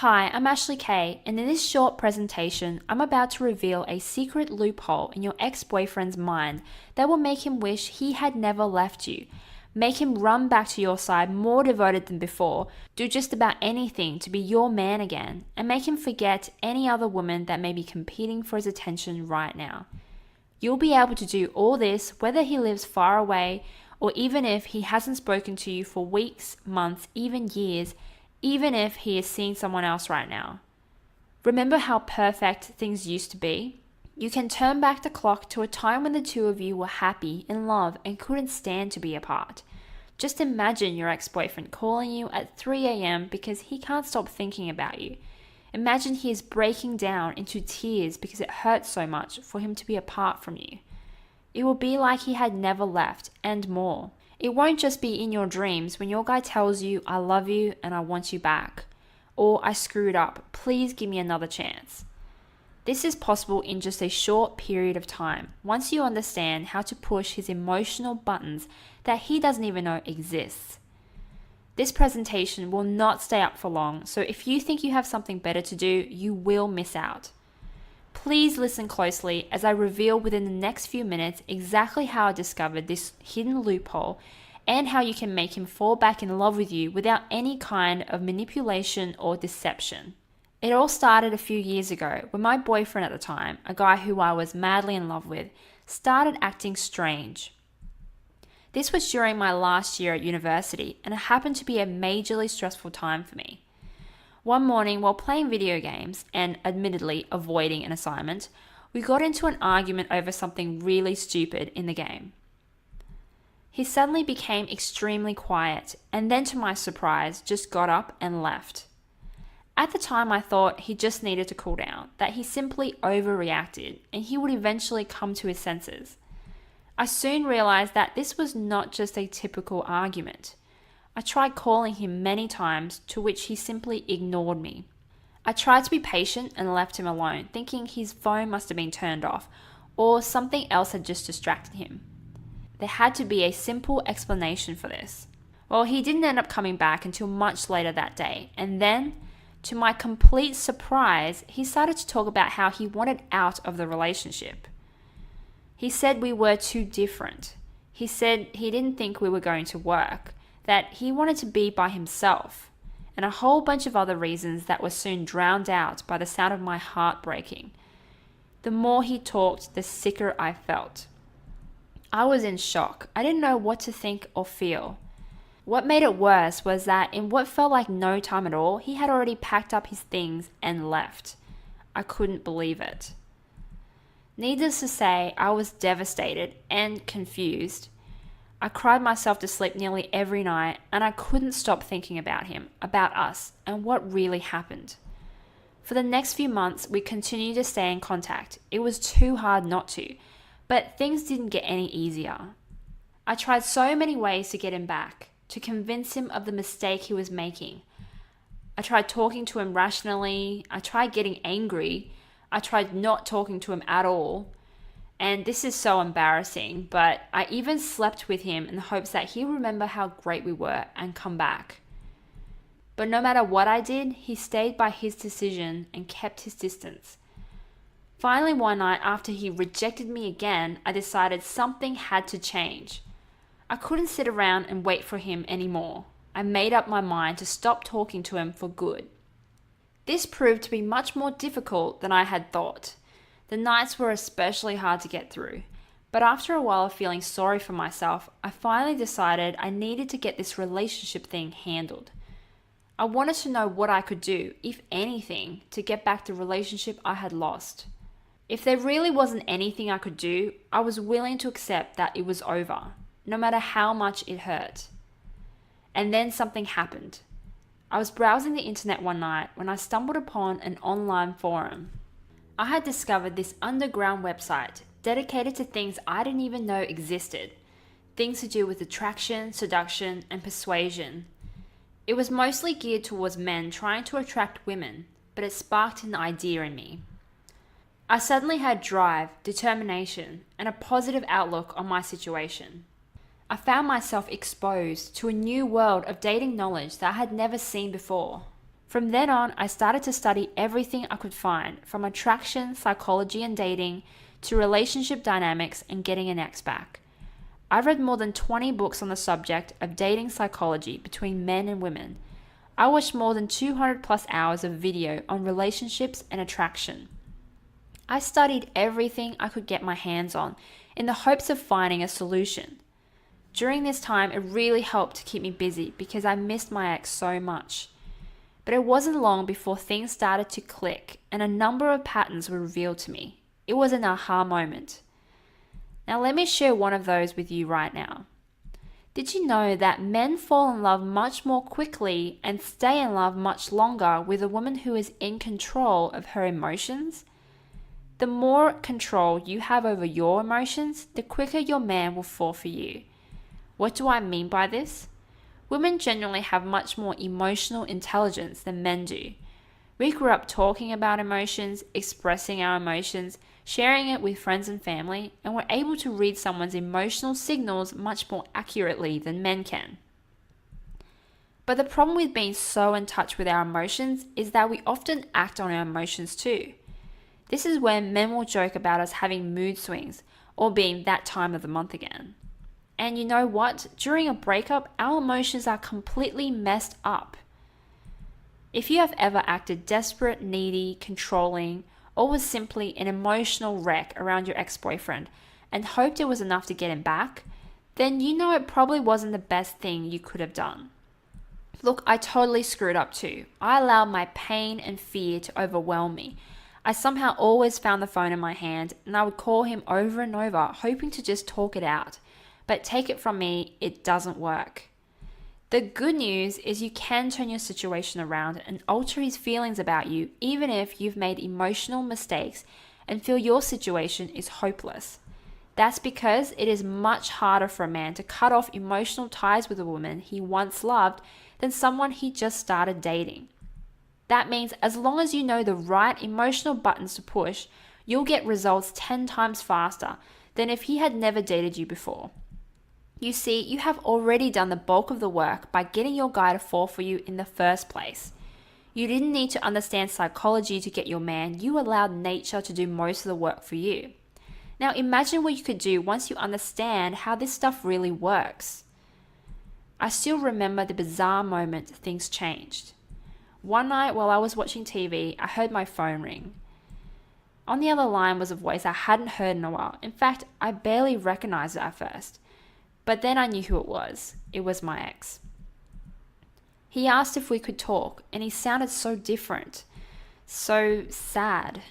Hi, I'm Ashley Kay, and in this short presentation, I'm about to reveal a secret loophole in your ex-boyfriend's mind that will make him wish he had never left you, make him run back to your side more devoted than before, do just about anything to be your man again, and make him forget any other woman that may be competing for his attention right now. You'll be able to do all this whether he lives far away or even if he hasn't spoken to you for weeks, months, even years, even if he is seeing someone else right now. Remember how perfect things used to be? You can turn back the clock to a time when the two of you were happy, in love, and couldn't stand to be apart. Just imagine your ex-boyfriend calling you at 3 a.m. because he can't stop thinking about you. Imagine he is breaking down into tears because it hurts so much for him to be apart from you. It will be like he had never left, and more. It won't just be in your dreams when your guy tells you, "I love you and I want you back," or "I screwed up, please give me another chance." This is possible in just a short period of time, once you understand how to push his emotional buttons that he doesn't even know exists. This presentation will not stay up for long, so if you think you have something better to do, you will miss out. Please listen closely as I reveal within the next few minutes exactly how I discovered this hidden loophole and how you can make him fall back in love with you without any kind of manipulation or deception. It all started a few years ago when my boyfriend at the time, a guy who I was madly in love with, started acting strange. This was during my last year at university, and it happened to be a majorly stressful time for me. One morning, while playing video games and admittedly avoiding an assignment, we got into an argument over something really stupid in the game. He suddenly became extremely quiet and then, to my surprise, just got up and left. At the time, I thought he just needed to cool down, that he simply overreacted and he would eventually come to his senses. I soon realized that this was not just a typical argument. I tried calling him many times, to which he simply ignored me. I tried to be patient and left him alone, thinking his phone must have been turned off or something else had just distracted him. There had to be a simple explanation for this. Well, he didn't end up coming back until much later that day, and then, to my complete surprise, he started to talk about how he wanted out of the relationship. He said we were too different. He said he didn't think we were going to work, that he wanted to be by himself, and a whole bunch of other reasons that were soon drowned out by the sound of my heart breaking. The more he talked, the sicker I felt. I was in shock. I didn't know what to think or feel. What made it worse was that in what felt like no time at all, he had already packed up his things and left. I couldn't believe it. Needless to say, I was devastated and confused. I cried myself to sleep nearly every night, and I couldn't stop thinking about him, about us, and what really happened. For the next few months, we continued to stay in contact. It was too hard not to, but things didn't get any easier. I tried so many ways to get him back, to convince him of the mistake he was making. I tried talking to him rationally. I tried getting angry. I tried not talking to him at all. And this is so embarrassing, but I even slept with him in the hopes that he'd remember how great we were and come back. But no matter what I did, he stayed by his decision and kept his distance. Finally, one night after he rejected me again, I decided something had to change. I couldn't sit around and wait for him anymore. I made up my mind to stop talking to him for good. This proved to be much more difficult than I had thought. The nights were especially hard to get through, but after a while of feeling sorry for myself, I finally decided I needed to get this relationship thing handled. I wanted to know what I could do, if anything, to get back the relationship I had lost. If there really wasn't anything I could do, I was willing to accept that it was over, no matter how much it hurt. And then something happened. I was browsing the internet one night when I stumbled upon an online forum. I had discovered this underground website dedicated to things I didn't even know existed. Things to do with attraction, seduction, and persuasion. It was mostly geared towards men trying to attract women, but it sparked an idea in me. I suddenly had drive, determination, and a positive outlook on my situation. I found myself exposed to a new world of dating knowledge that I had never seen before. From then on, I started to study everything I could find, from attraction, psychology, and dating to relationship dynamics and getting an ex back. I've read more than 20 books on the subject of dating psychology between men and women. I watched more than 200 plus hours of video on relationships and attraction. I studied everything I could get my hands on in the hopes of finding a solution. During this time, it really helped to keep me busy because I missed my ex so much. But it wasn't long before things started to click and a number of patterns were revealed to me. It was an aha moment. Now let me share one of those with you right now. Did you know that men fall in love much more quickly and stay in love much longer with a woman who is in control of her emotions? The more control you have over your emotions, the quicker your man will fall for you. What do I mean by this? Women generally have much more emotional intelligence than men do. We grew up talking about emotions, expressing our emotions, sharing it with friends and family, and we're able to read someone's emotional signals much more accurately than men can. But the problem with being so in touch with our emotions is that we often act on our emotions too. This is when men will joke about us having mood swings or being that time of the month again. And you know what? During a breakup, our emotions are completely messed up. If you have ever acted desperate, needy, controlling, or was simply an emotional wreck around your ex-boyfriend and hoped it was enough to get him back, then you know it probably wasn't the best thing you could have done. Look, I totally screwed up too. I allowed my pain and fear to overwhelm me. I somehow always found the phone in my hand and I would call him over and over, hoping to just talk it out. But take it from me, it doesn't work. The good news is you can turn your situation around and alter his feelings about you, even if you've made emotional mistakes and feel your situation is hopeless. That's because it is much harder for a man to cut off emotional ties with a woman he once loved than someone he just started dating. That means as long as you know the right emotional buttons to push, you'll get results 10 times faster than if he had never dated you before. You see, you have already done the bulk of the work by getting your guy to fall for you in the first place. You didn't need to understand psychology to get your man, you allowed nature to do most of the work for you. Now imagine what you could do once you understand how this stuff really works. I still remember the bizarre moment things changed. One night while I was watching TV, I heard my phone ring. On the other line was a voice I hadn't heard in a while. In fact, I barely recognized it at first. But then I knew who it was. It was my ex. He asked if we could talk, and he sounded so different, so sad.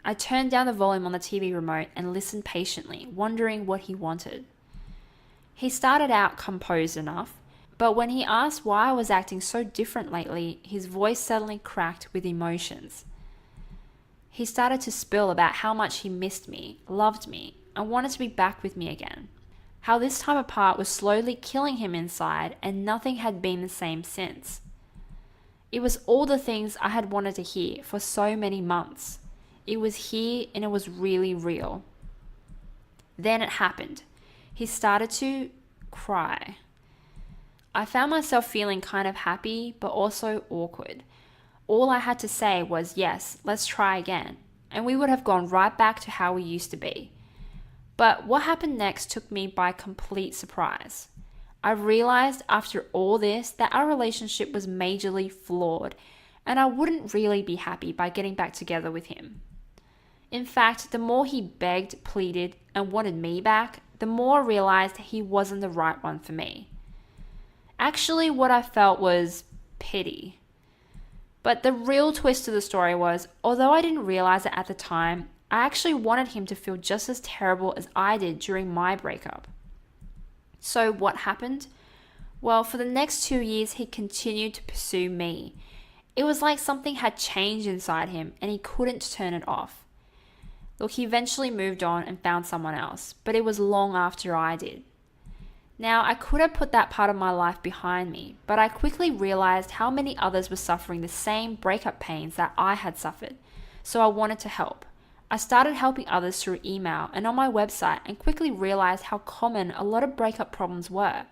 I turned down the volume on the TV remote and listened patiently, wondering what he wanted. He started out composed enough, but when he asked why I was acting so different lately, his voice suddenly cracked with emotions. He started to spill about how much he missed me, loved me, and wanted to be back with me again. How this time apart was slowly killing him inside and nothing had been the same since. It was all the things I had wanted to hear for so many months. It was here and it was really real. Then it happened. He started to cry. I found myself feeling kind of happy but also awkward. All I had to say was, yes, let's try again, and we would have gone right back to how we used to be. But what happened next took me by complete surprise. I realized after all this that our relationship was majorly flawed, and I wouldn't really be happy by getting back together with him. In fact, the more he begged, pleaded, and wanted me back, the more I realized he wasn't the right one for me. Actually, what I felt was pity. But the real twist to the story was, although I didn't realize it at the time, I actually wanted him to feel just as terrible as I did during my breakup. So what happened? Well, for the next 2 years, he continued to pursue me. It was like something had changed inside him and he couldn't turn it off. Look, he eventually moved on and found someone else, but it was long after I did. Now, I could have put that part of my life behind me, but I quickly realized how many others were suffering the same breakup pains that I had suffered, so I wanted to help. I started helping others through email and on my website and quickly realized how common a lot of breakup problems were.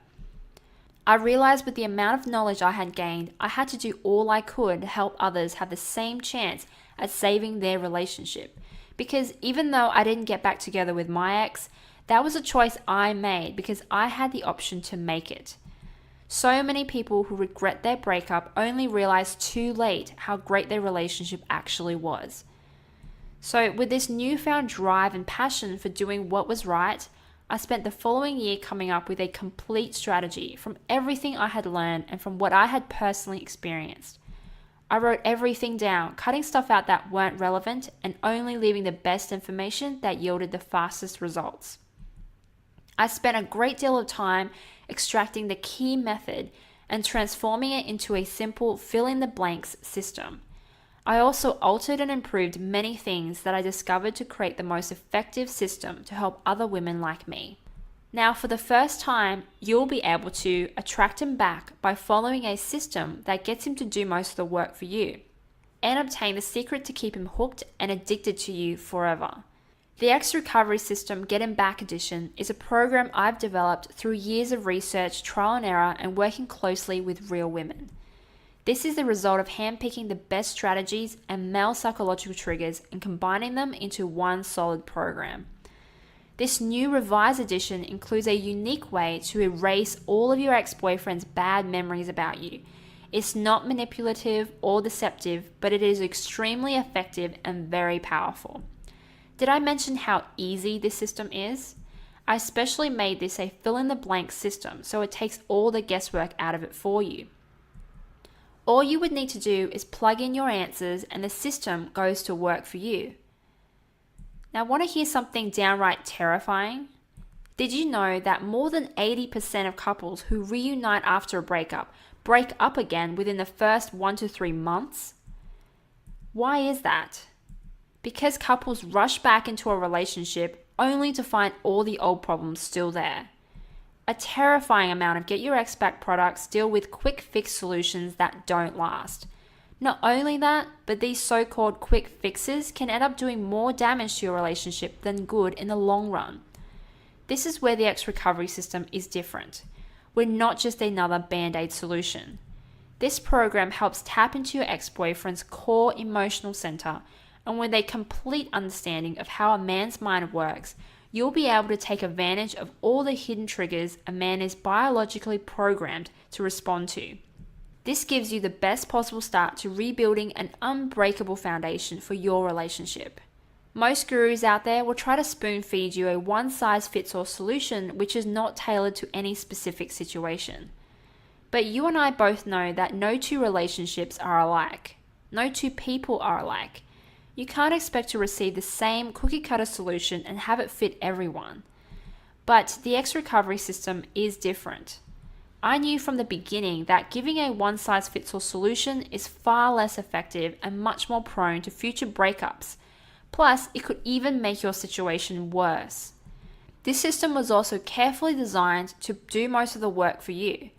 I realized with the amount of knowledge I had gained, I had to do all I could to help others have the same chance at saving their relationship. Because even though I didn't get back together with my ex, that was a choice I made because I had the option to make it. So many people who regret their breakup only realize too late how great their relationship actually was. So, with this newfound drive and passion for doing what was right, I spent the following year coming up with a complete strategy from everything I had learned and from what I had personally experienced. I wrote everything down, cutting stuff out that weren't relevant and only leaving the best information that yielded the fastest results. I spent a great deal of time extracting the key method and transforming it into a simple fill-in-the-blanks system. I also altered and improved many things that I discovered to create the most effective system to help other women like me. Now, for the first time, you'll be able to attract him back by following a system that gets him to do most of the work for you, and obtain the secret to keep him hooked and addicted to you forever. The Ex Recovery System Get Him Back Edition is a program I've developed through years of research, trial and error, and working closely with real women. This is the result of handpicking the best strategies and male psychological triggers and combining them into one solid program. This new revised edition includes a unique way to erase all of your ex-boyfriend's bad memories about you. It's not manipulative or deceptive, but it is extremely effective and very powerful. Did I mention how easy this system is? I especially made this a fill-in-the-blank system, so it takes all the guesswork out of it for you. All you would need to do is plug in your answers and the system goes to work for you. Now, want to hear something downright terrifying? Did you know that more than 80% of couples who reunite after a breakup break up again within the first 1 to 3 months? Why is that? Because couples rush back into a relationship only to find all the old problems still there. A terrifying amount of Get Your Ex Back products deal with quick fix solutions that don't last. Not only that, but these so-called quick fixes can end up doing more damage to your relationship than good in the long run. This is where the Ex Recovery System is different. We're not just another band-aid solution. This program helps tap into your ex-boyfriend's core emotional center, and with a complete understanding of how a man's mind works, you'll be able to take advantage of all the hidden triggers a man is biologically programmed to respond to. This gives you the best possible start to rebuilding an unbreakable foundation for your relationship. Most gurus out there will try to spoon feed you a one-size-fits-all solution which is not tailored to any specific situation. But you and I both know that no two relationships are alike. No two people are alike. You can't expect to receive the same cookie-cutter solution and have it fit everyone. But the Ex Recovery System is different. I knew from the beginning that giving a one-size-fits-all solution is far less effective and much more prone to future breakups. Plus, it could even make your situation worse. This system was also carefully designed to do most of the work for you.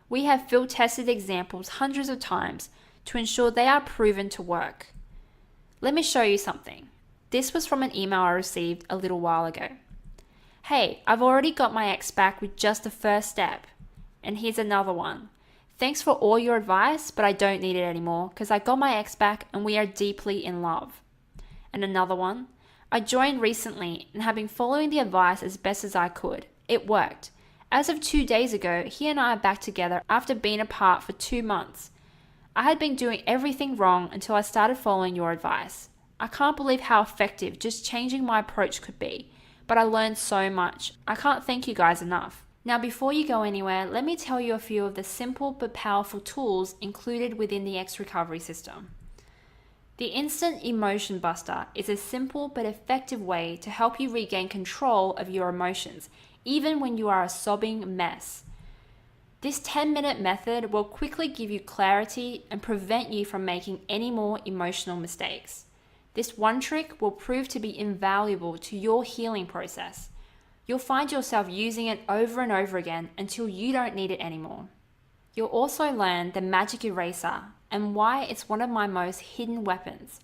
We have field-tested examples hundreds of times to ensure they are proven to work. Let me show you something. This was from an email I received a little while ago. Hey, I've already got my ex back with just the first step. And here's another one. Thanks for all your advice, but I don't need it anymore because I got my ex back and we are deeply in love. And another one. I joined recently and have been following the advice as best as I could. It worked. As of 2 days ago, he and I are back together after being apart for 2 months. I had been doing everything wrong until I started following your advice. I can't believe how effective just changing my approach could be, but I learned so much. I can't thank you guys enough. Now, before you go anywhere, let me tell you a few of the simple but powerful tools included within the Ex Recovery System. The Instant Emotion Buster is a simple but effective way to help you regain control of your emotions, even when you are a sobbing mess. This 10-minute method will quickly give you clarity and prevent you from making any more emotional mistakes. This one trick will prove to be invaluable to your healing process. You'll find yourself using it over and over again until you don't need it anymore. You'll also learn the magic eraser and why it's one of my most hidden weapons.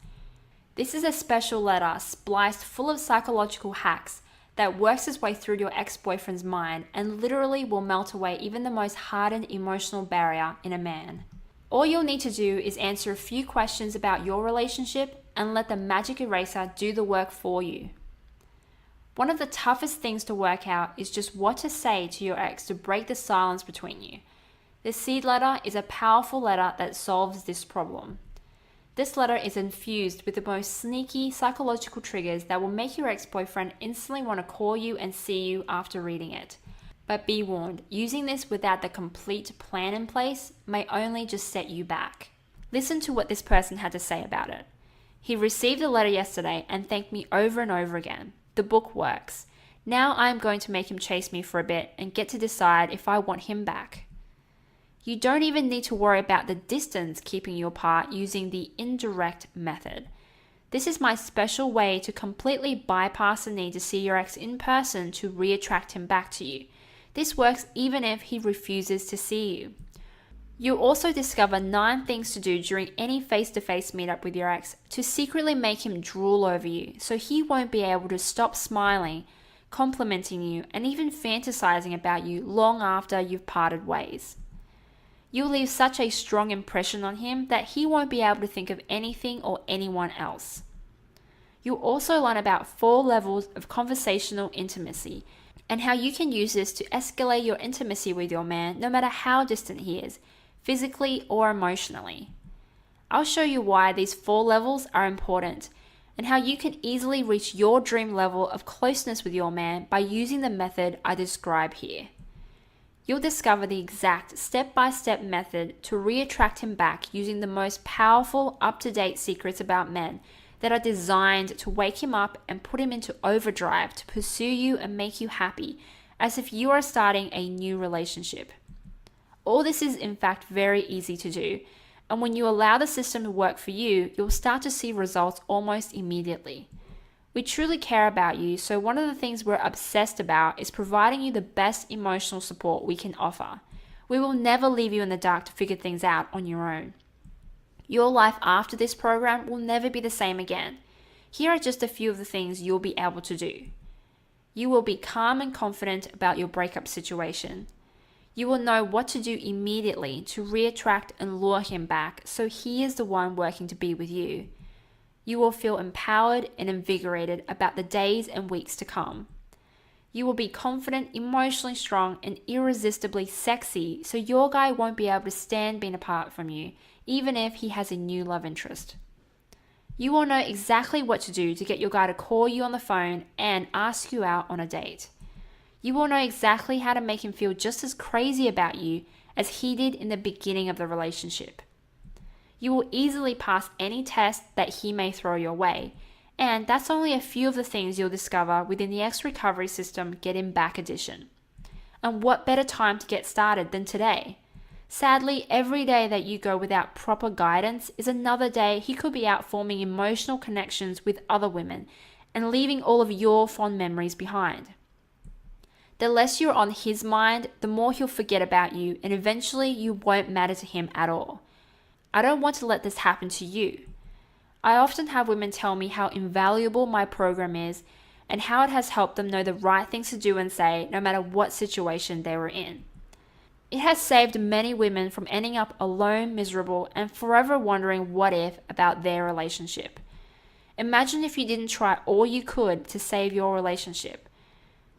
This is a special letter spliced full of psychological hacks that works its way through your ex-boyfriend's mind and literally will melt away even the most hardened emotional barrier in a man. All you'll need to do is answer a few questions about your relationship and let the magic eraser do the work for you. One of the toughest things to work out is just what to say to your ex to break the silence between you. The seed letter is a powerful letter that solves this problem. This letter is infused with the most sneaky psychological triggers that will make your ex-boyfriend instantly want to call you and see you after reading it. But be warned, using this without the complete plan in place may only just set you back. Listen to what this person had to say about it. He received a letter yesterday and thanked me over and over again. The book works. Now I am going to make him chase me for a bit and get to decide if I want him back. You don't even need to worry about the distance keeping you apart using the indirect method. This is my special way to completely bypass the need to see your ex in person to reattract him back to you. This works even if he refuses to see you. You'll also discover 9 things to do during any face-to-face meetup with your ex to secretly make him drool over you, so he won't be able to stop smiling, complimenting you, and even fantasizing about you long after you've parted ways. You'll leave such a strong impression on him that he won't be able to think of anything or anyone else. You'll also learn about 4 levels of conversational intimacy and how you can use this to escalate your intimacy with your man no matter how distant he is, physically or emotionally. I'll show you why these 4 levels are important and how you can easily reach your dream level of closeness with your man by using the method I describe here. You'll discover the exact step-by-step method to reattract him back using the most powerful, up-to-date secrets about men that are designed to wake him up and put him into overdrive to pursue you and make you happy, as if you are starting a new relationship. All this is in fact very easy to do, and when you allow the system to work for you, you'll start to see results almost immediately. We truly care about you, so one of the things we're obsessed about is providing you the best emotional support we can offer. We will never leave you in the dark to figure things out on your own. Your life after this program will never be the same again. Here are just a few of the things you'll be able to do. You will be calm and confident about your breakup situation. You will know what to do immediately to reattract and lure him back, so he is the one working to be with you. You will feel empowered and invigorated about the days and weeks to come. You will be confident, emotionally strong, and irresistibly sexy, so your guy won't be able to stand being apart from you, even if he has a new love interest. You will know exactly what to do to get your guy to call you on the phone and ask you out on a date. You will know exactly how to make him feel just as crazy about you as he did in the beginning of the relationship. You will easily pass any test that he may throw your way, and that's only a few of the things you'll discover within the Ex Recovery System Get Him Back edition. And what better time to get started than today? Sadly, every day that you go without proper guidance is another day he could be out forming emotional connections with other women and leaving all of your fond memories behind. The less you're on his mind, the more he'll forget about you, and eventually you won't matter to him at all. I don't want to let this happen to you. I often have women tell me how invaluable my program is and how it has helped them know the right things to do and say no matter what situation they were in. It has saved many women from ending up alone, miserable, and forever wondering what if about their relationship. Imagine if you didn't try all you could to save your relationship.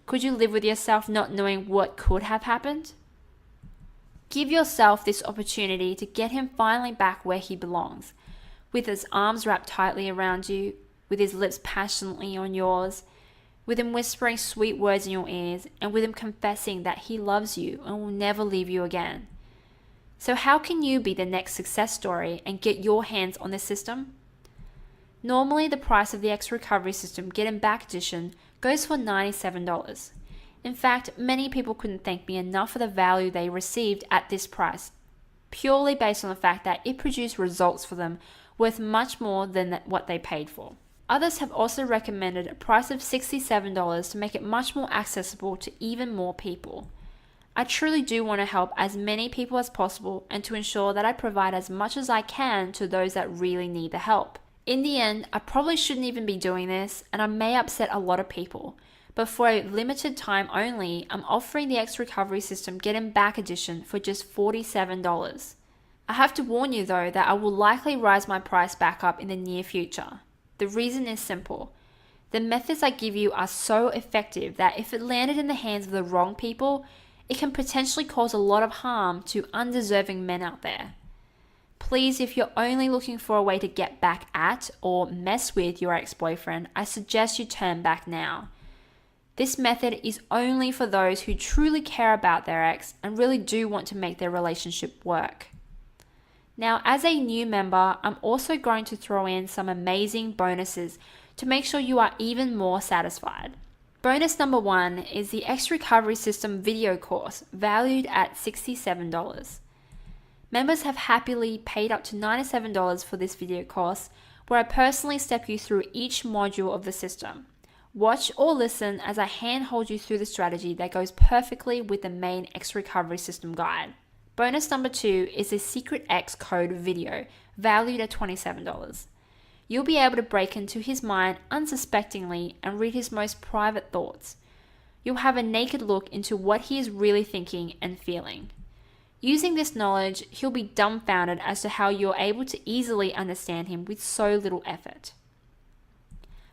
Could you live with yourself not knowing what could have happened? Give yourself this opportunity to get him finally back where he belongs, with his arms wrapped tightly around you, with his lips passionately on yours, with him whispering sweet words in your ears, and with him confessing that he loves you and will never leave you again. So how can you be the next success story and get your hands on this system? Normally, the price of the Ex Recovery System Get Him Back edition goes for $97. In fact, many people couldn't thank me enough for the value they received at this price, purely based on the fact that it produced results for them worth much more than what they paid for. Others have also recommended a price of $67 to make it much more accessible to even more people. I truly do want to help as many people as possible and to ensure that I provide as much as I can to those that really need the help. In the end, I probably shouldn't even be doing this, and I may upset a lot of people, but for a limited time only, I'm offering the X Recovery System Get 'Em Back Edition for just $47. I have to warn you though that I will likely rise my price back up in the near future. The reason is simple. The methods I give you are so effective that if it landed in the hands of the wrong people, it can potentially cause a lot of harm to undeserving men out there. Please, if you're only looking for a way to get back at or mess with your ex-boyfriend, I suggest you turn back now. This method is only for those who truly care about their ex and really do want to make their relationship work. Now, as a new member, I'm also going to throw in some amazing bonuses to make sure you are even more satisfied. Bonus number 1 is the X Recovery System video course, valued at $67. Members have happily paid up to $97 for this video course, where I personally step you through each module of the system. Watch or listen as I handhold you through the strategy that goes perfectly with the main X Recovery System guide. Bonus number 2 is a Secret X code video, valued at $27. You'll be able to break into his mind unsuspectingly and read his most private thoughts. You'll have a naked look into what he is really thinking and feeling. Using this knowledge, he'll be dumbfounded as to how you're able to easily understand him with so little effort.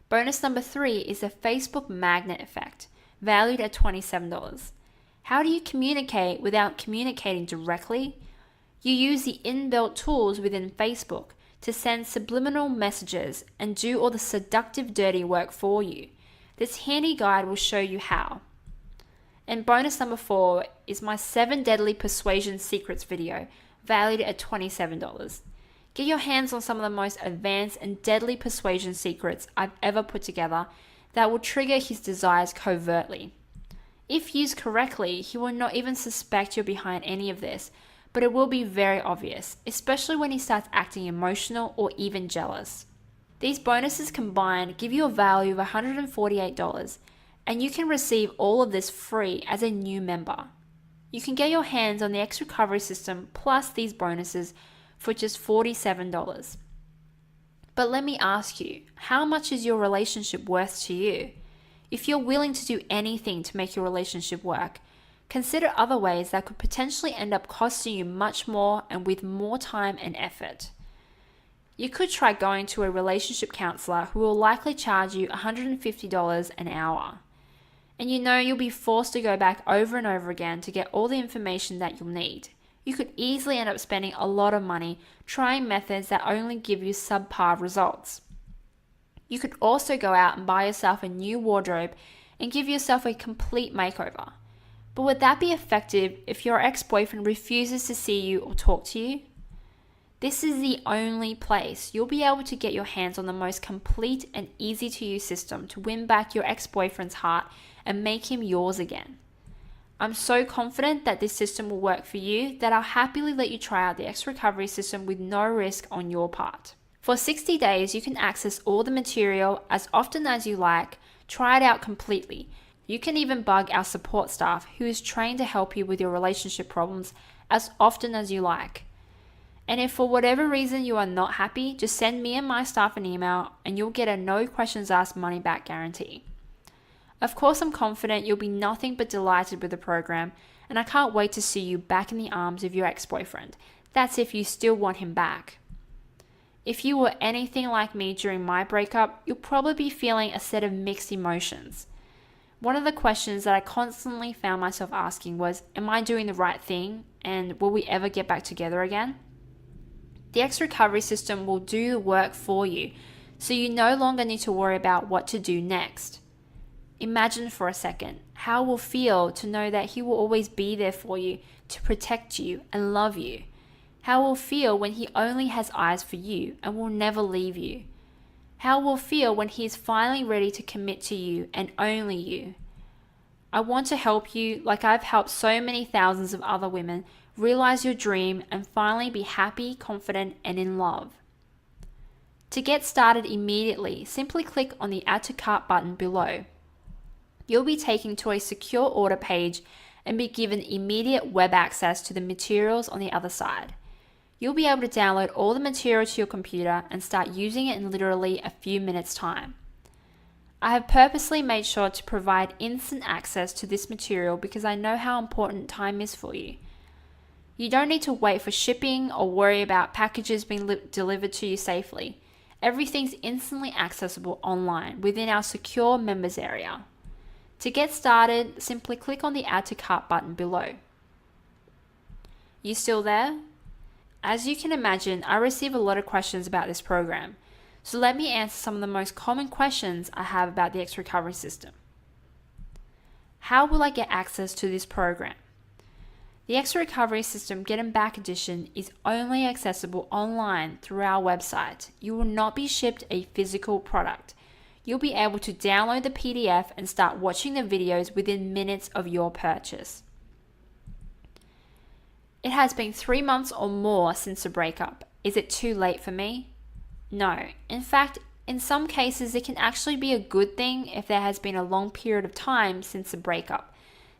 Bonus number 3 is the Facebook magnet effect, valued at $27. How do you communicate without communicating directly? You use the inbuilt tools within Facebook to send subliminal messages and do all the seductive dirty work for you. This handy guide will show you how. And bonus number 4 is my 7 Deadly Persuasion Secrets video, valued at $27. Get your hands on some of the most advanced and deadly persuasion secrets I've ever put together that will trigger his desires covertly. If used correctly, he will not even suspect you're behind any of this, but it will be very obvious, especially when he starts acting emotional or even jealous. These bonuses combined give you a value of $148, and you can receive all of this free as a new member. You can get your hands on the X Recovery System plus these bonuses for just $47. But let me ask you, how much is your relationship worth to you? If you're willing to do anything to make your relationship work, consider other ways that could potentially end up costing you much more and with more time and effort. You could try going to a relationship counselor who will likely charge you $150 an hour. And you know you'll be forced to go back over and over again to get all the information that you'll need. You could easily end up spending a lot of money trying methods that only give you subpar results. You could also go out and buy yourself a new wardrobe and give yourself a complete makeover. But would that be effective if your ex-boyfriend refuses to see you or talk to you? This is the only place you'll be able to get your hands on the most complete and easy to use system to win back your ex-boyfriend's heart and make him yours again. I'm so confident that this system will work for you that I'll happily let you try out the X Recovery System with no risk on your part. For 60 days, you can access all the material as often as you like, try it out completely. You can even bug our support staff who is trained to help you with your relationship problems as often as you like. And if for whatever reason you are not happy, just send me and my staff an email and you'll get a no questions asked money back guarantee. Of course, I'm confident you'll be nothing but delighted with the program, and I can't wait to see you back in the arms of your ex-boyfriend. That's if you still want him back. If you were anything like me during my breakup, you'll probably be feeling a set of mixed emotions. One of the questions that I constantly found myself asking was, am I doing the right thing, and will we ever get back together again? The X Recovery System will do the work for you, so you no longer need to worry about what to do next. Imagine for a second how it will feel to know that he will always be there for you, to protect you and love you. How it will feel when he only has eyes for you and will never leave you. How it will feel when he is finally ready to commit to you and only you. I want to help you, like I've helped so many thousands of other women, realize your dream and finally be happy, confident, and in love. To get started immediately, simply click on the Add to Cart button below. You'll be taken to a secure order page and be given immediate web access to the materials on the other side. You'll be able to download all the material to your computer and start using it in literally a few minutes' time. I have purposely made sure to provide instant access to this material because I know how important time is for you. You don't need to wait for shipping or worry about packages being delivered to you safely. Everything's instantly accessible online within our secure members area. To get started, simply click on the Add to Cart button below. You still there? As you can imagine, I receive a lot of questions about this program, so let me answer some of the most common questions I have about the X Recovery system. How will I get access to this program? The X Recovery System Get 'em Back Edition is only accessible online through our website. You will not be shipped a physical product. You'll be able to download the PDF and start watching the videos within minutes of your purchase. It has been 3 months or more since the breakup. Is it too late for me? No. In fact, in some cases, it can actually be a good thing if there has been a long period of time since the breakup.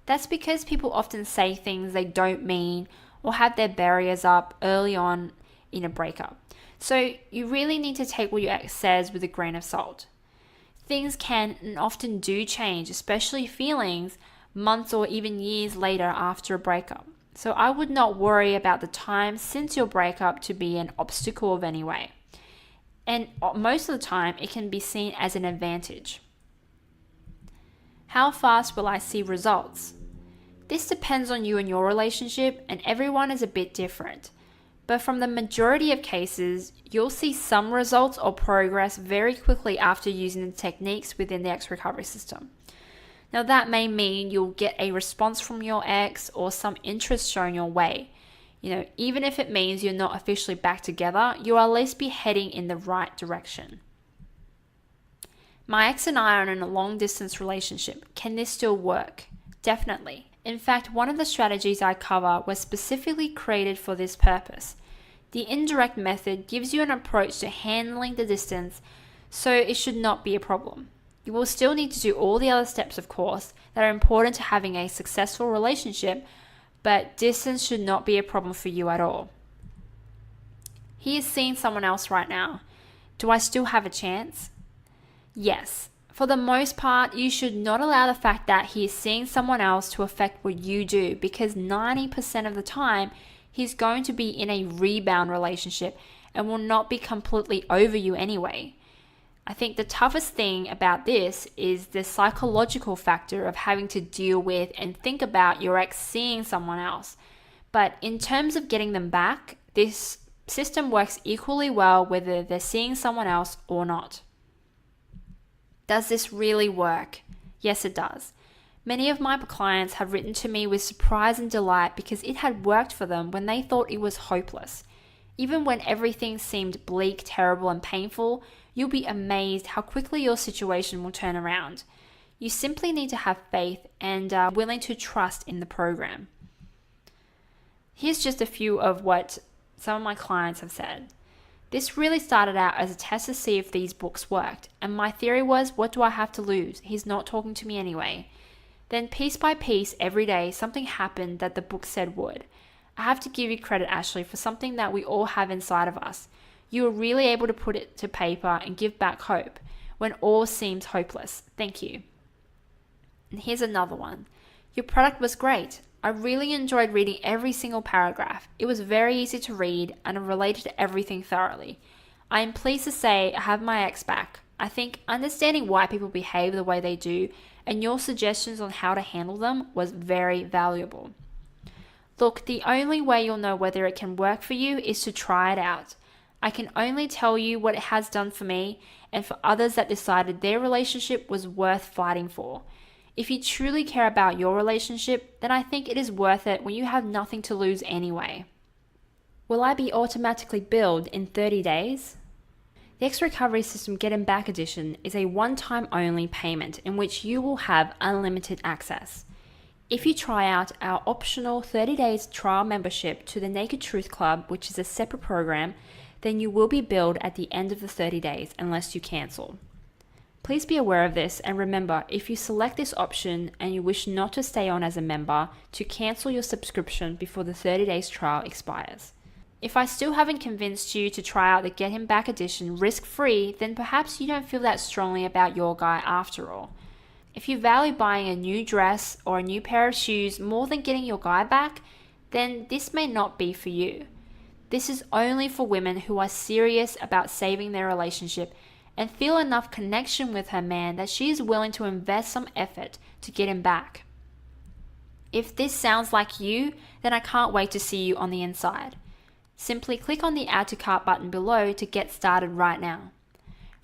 That's because people often say things they don't mean or have their barriers up early on in a breakup. So you really need to take what your ex says with a grain of salt. Things can and often do change, especially feelings, months or even years later after a breakup. So I would not worry about the time since your breakup to be an obstacle of any way. And most of the time, it can be seen as an advantage. How fast will I see results? This depends on you and your relationship, and everyone is a bit different. But from the majority of cases, you'll see some results or progress very quickly after using the techniques within the X Recovery system. Now that may mean you'll get a response from your ex or some interest shown your way. Even if it means you're not officially back together, you'll at least be heading in the right direction. My ex and I are in a long distance relationship. Can this still work? Definitely. In fact, one of the strategies I cover was specifically created for this purpose. The indirect method gives you an approach to handling the distance, so it should not be a problem. You will still need to do all the other steps, of course, that are important to having a successful relationship, but distance should not be a problem for you at all. He is seeing someone else right now. Do I still have a chance? Yes. For the most part, you should not allow the fact that he is seeing someone else to affect what you do, because 90% of the time, he's going to be in a rebound relationship and will not be completely over you anyway. I think the toughest thing about this is the psychological factor of having to deal with and think about your ex seeing someone else. But in terms of getting them back, this system works equally well whether they're seeing someone else or not. Does this really work? Yes, it does. Many of my clients have written to me with surprise and delight because it had worked for them when they thought it was hopeless. Even when everything seemed bleak, terrible, and painful, you'll be amazed how quickly your situation will turn around. You simply need to have faith and are willing to trust in the program. Here's just a few of what some of my clients have said. This really started out as a test to see if these books worked, and my theory was, what do I have to lose? He's not talking to me anyway. Then piece by piece, every day, something happened that the book said would. I have to give you credit, Ashley, for something that we all have inside of us. You were really able to put it to paper and give back hope when all seems hopeless. Thank you. And here's another one. Your product was great. I really enjoyed reading every single paragraph. It was very easy to read and it related to everything thoroughly. I am pleased to say I have my ex back. I think understanding why people behave the way they do and your suggestions on how to handle them was very valuable. Look, the only way you'll know whether it can work for you is to try it out. I can only tell you what it has done for me and for others that decided their relationship was worth fighting for. If you truly care about your relationship, then I think it is worth it when you have nothing to lose anyway. Will I be automatically billed in 30 days? The X Recovery System Get 'em Back Edition is a one-time only payment in which you will have unlimited access. If you try out our optional 30 days trial membership to the Naked Truth Club, which is a separate program, then you will be billed at the end of the 30 days unless you cancel. Please be aware of this, and remember, if you select this option and you wish not to stay on as a member, to cancel your subscription before the 30 days trial expires. If I still haven't convinced you to try out the Get Him Back edition risk-free, then perhaps you don't feel that strongly about your guy after all. If you value buying a new dress or a new pair of shoes more than getting your guy back, then this may not be for you. This is only for women who are serious about saving their relationship and feel enough connection with her man that she is willing to invest some effort to get him back. If this sounds like you, then I can't wait to see you on the inside. Simply click on the Add to Cart button below to get started right now.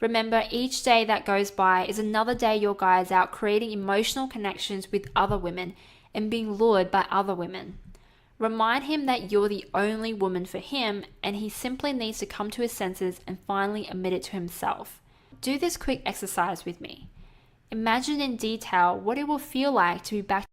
Remember, each day that goes by is another day your guy is out creating emotional connections with other women and being lured by other women. Remind him that you're the only woman for him, and he simply needs to come to his senses and finally admit it to himself. Do this quick exercise with me. Imagine in detail what it will feel like to be back